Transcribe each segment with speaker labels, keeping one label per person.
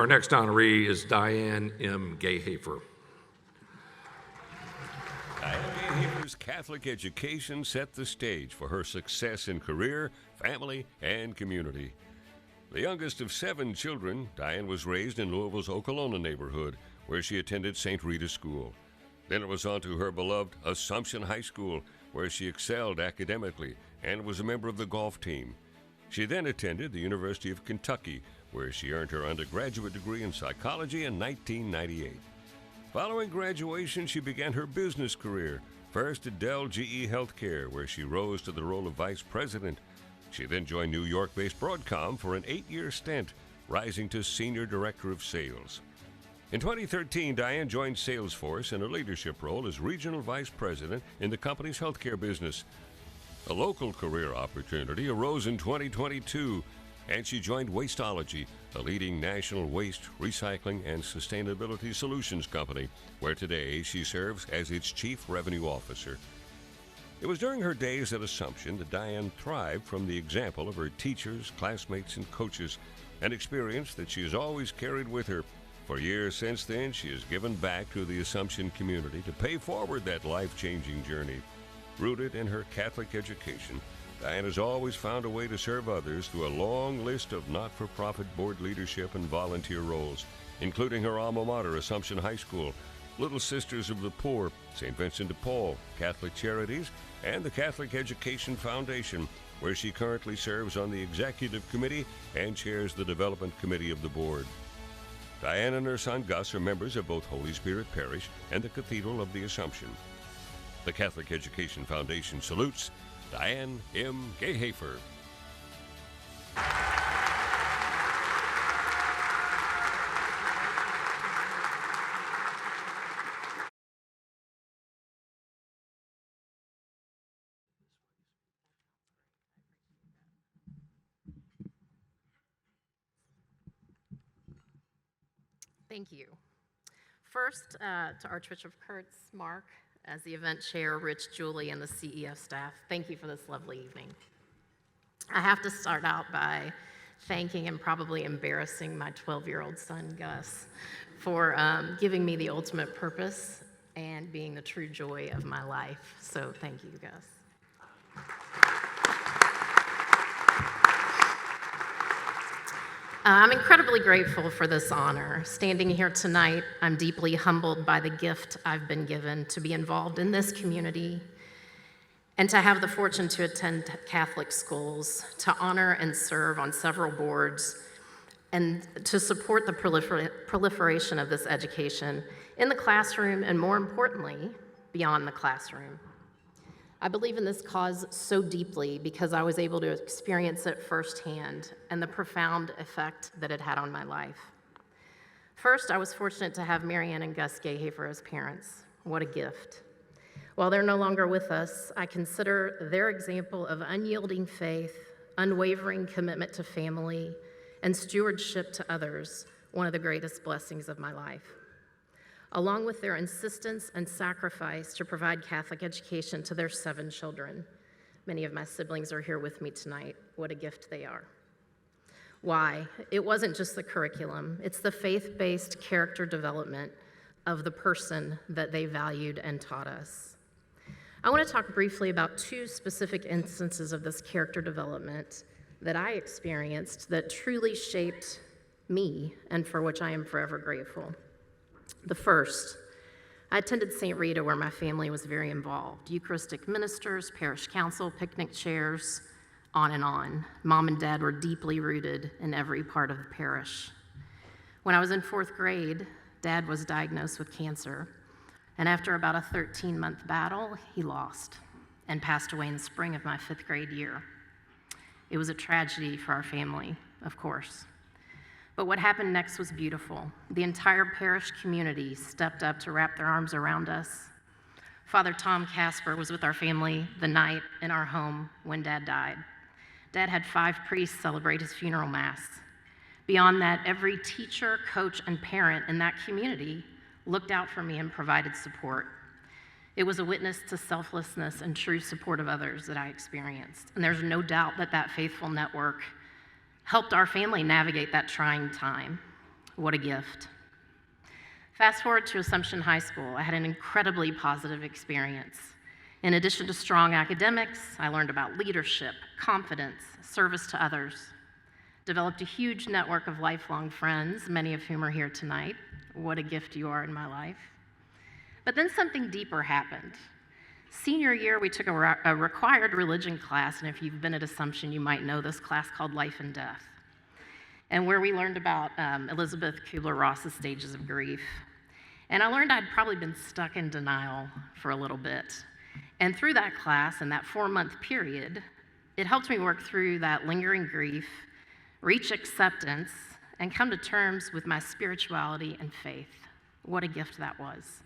Speaker 1: Our next honoree is Diane M. Gahafer.
Speaker 2: Diane Gahafer's Catholic education set the stage for her success in career, family, and community. The youngest of 7 children, Diane was raised in Louisville's Okolona neighborhood, where she attended St. Rita School. Then it was on to her beloved Assumption High School, where she excelled academically and was a member of the golf team. She then attended the University of Kentucky, where she earned her undergraduate degree in psychology in 1998. Following graduation, she began her business career, first at Dell GE Healthcare, where she rose to the role of vice president. She then joined New York-based Broadcom for an 8-year stint, rising to senior director of sales. In 2013, Diane joined Salesforce in a leadership role as regional vice president in the company's healthcare business. A local career opportunity arose in 2022, and she joined Wasteology, a leading national waste, recycling, and sustainability solutions company, where today she serves as its chief revenue officer. It was during her days at Assumption that Diane thrived from the example of her teachers, classmates, and coaches, an experience that she has always carried with her. For years since then, she has given back to the Assumption community to pay forward that life-changing journey. Rooted in her Catholic education, Diane has always found a way to serve others through a long list of not-for-profit board leadership and volunteer roles, including her alma mater, Assumption High School, Little Sisters of the Poor, St. Vincent de Paul, Catholic Charities, and the Catholic Education Foundation, where she currently serves on the executive committee and chairs the development committee of the board. Diane and her son Gus are members of both Holy Spirit Parish and the Cathedral of the Assumption. The Catholic Education Foundation salutes Diane M. Gahafer.
Speaker 3: Thank you. First, to Archbishop Kurtz, Mark, as the event chair, Rich, Julie, and the CEF staff, thank you for this lovely evening. I have to start out by thanking and probably embarrassing my 12-year-old son, Gus, for giving me the ultimate purpose and being the true joy of my life. So thank you, Gus. I'm incredibly grateful for this honor. Standing here tonight, I'm deeply humbled by the gift I've been given to be involved in this community and to have the fortune to attend Catholic schools, to honor and serve on several boards, and to support the proliferation of this education in the classroom and, more importantly, beyond the classroom. I believe in this cause so deeply because I was able to experience it firsthand and the profound effect that it had on my life. First, I was fortunate to have Marianne and Gus Gahafer as parents. What a gift. While they're no longer with us, I consider their example of unyielding faith, unwavering commitment to family, and stewardship to others one of the greatest blessings of my life. Along with their insistence and sacrifice to provide Catholic education to their 7 children. Many of my siblings are here with me tonight. What a gift they are. Why? It wasn't just the curriculum. It's the faith-based character development of the person that they valued and taught us. I want to talk briefly about 2 specific instances of this character development that I experienced that truly shaped me and for which I am forever grateful. The first, I attended St. Rita where my family was very involved. Eucharistic ministers, parish council, picnic chairs, on and on. Mom and Dad were deeply rooted in every part of the parish. When I was in 4th grade, Dad was diagnosed with cancer, and after about a 13-month battle, he lost and passed away in the spring of my 5th grade year. It was a tragedy for our family, of course. But what happened next was beautiful. The entire parish community stepped up to wrap their arms around us. Father Tom Casper was with our family the night in our home when Dad died. Dad had 5 priests celebrate his funeral mass. Beyond that, every teacher, coach, and parent in that community looked out for me and provided support. It was a witness to selflessness and true support of others that I experienced. And there's no doubt that that faithful network helped our family navigate that trying time. What a gift. Fast forward to Assumption High School, I had an incredibly positive experience. In addition to strong academics, I learned about leadership, confidence, service to others, developed a huge network of lifelong friends, many of whom are here tonight. What a gift you are in my life. But then something deeper happened. Senior year, we took a required religion class, and if you've been at Assumption, you might know this class called Life and Death, and where we learned about Elizabeth Kubler-Ross's stages of grief. And I learned I'd probably been stuck in denial for a little bit. And through that class and that 4-month period, it helped me work through that lingering grief, reach acceptance, and come to terms with my spirituality and faith. What a gift that was.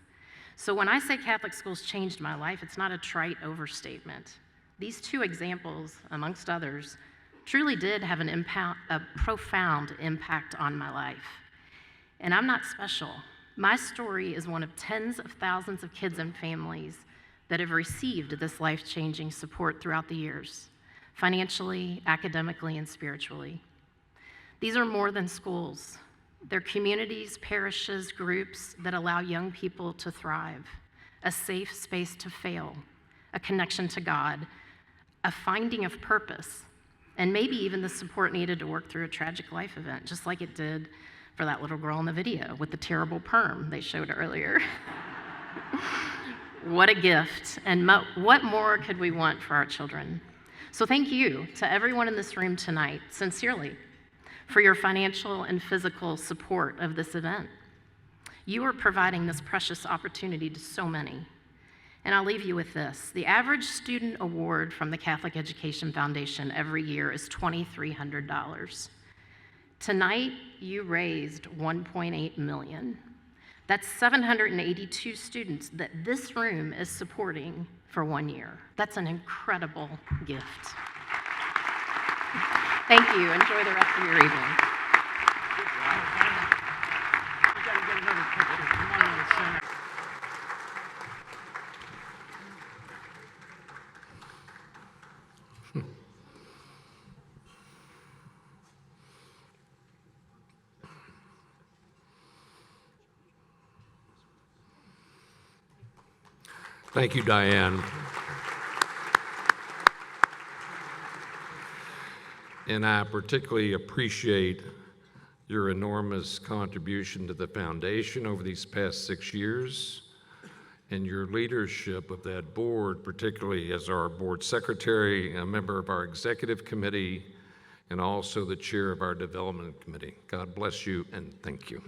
Speaker 3: So when I say Catholic schools changed my life, it's not a trite overstatement. These 2 examples, amongst others, truly did have a profound impact on my life. And I'm not special. My story is one of tens of thousands of kids and families that have received this life-changing support throughout the years, financially, academically, and spiritually. These are more than schools. They're communities, parishes, groups that allow young people to thrive, a safe space to fail, a connection to God, a finding of purpose, and maybe even the support needed to work through a tragic life event, just like it did for that little girl in the video with the terrible perm they showed earlier. What a gift, and what more could we want for our children? So thank you to everyone in this room tonight, sincerely, for your financial and physical support of this event. You are providing this precious opportunity to so many. And I'll leave you with this. The average student award from the Catholic Education Foundation every year is $2,300. Tonight, you raised $1.8 million. That's 782 students that this room is supporting for 1 year. That's an incredible gift. Thank you. Enjoy the rest of your evening.
Speaker 1: Thank you, Diane. And I particularly appreciate your enormous contribution to the foundation over these past 6 years and your leadership of that board, particularly as our board secretary, a member of our executive committee, and also the chair of our development committee. God bless you and thank you.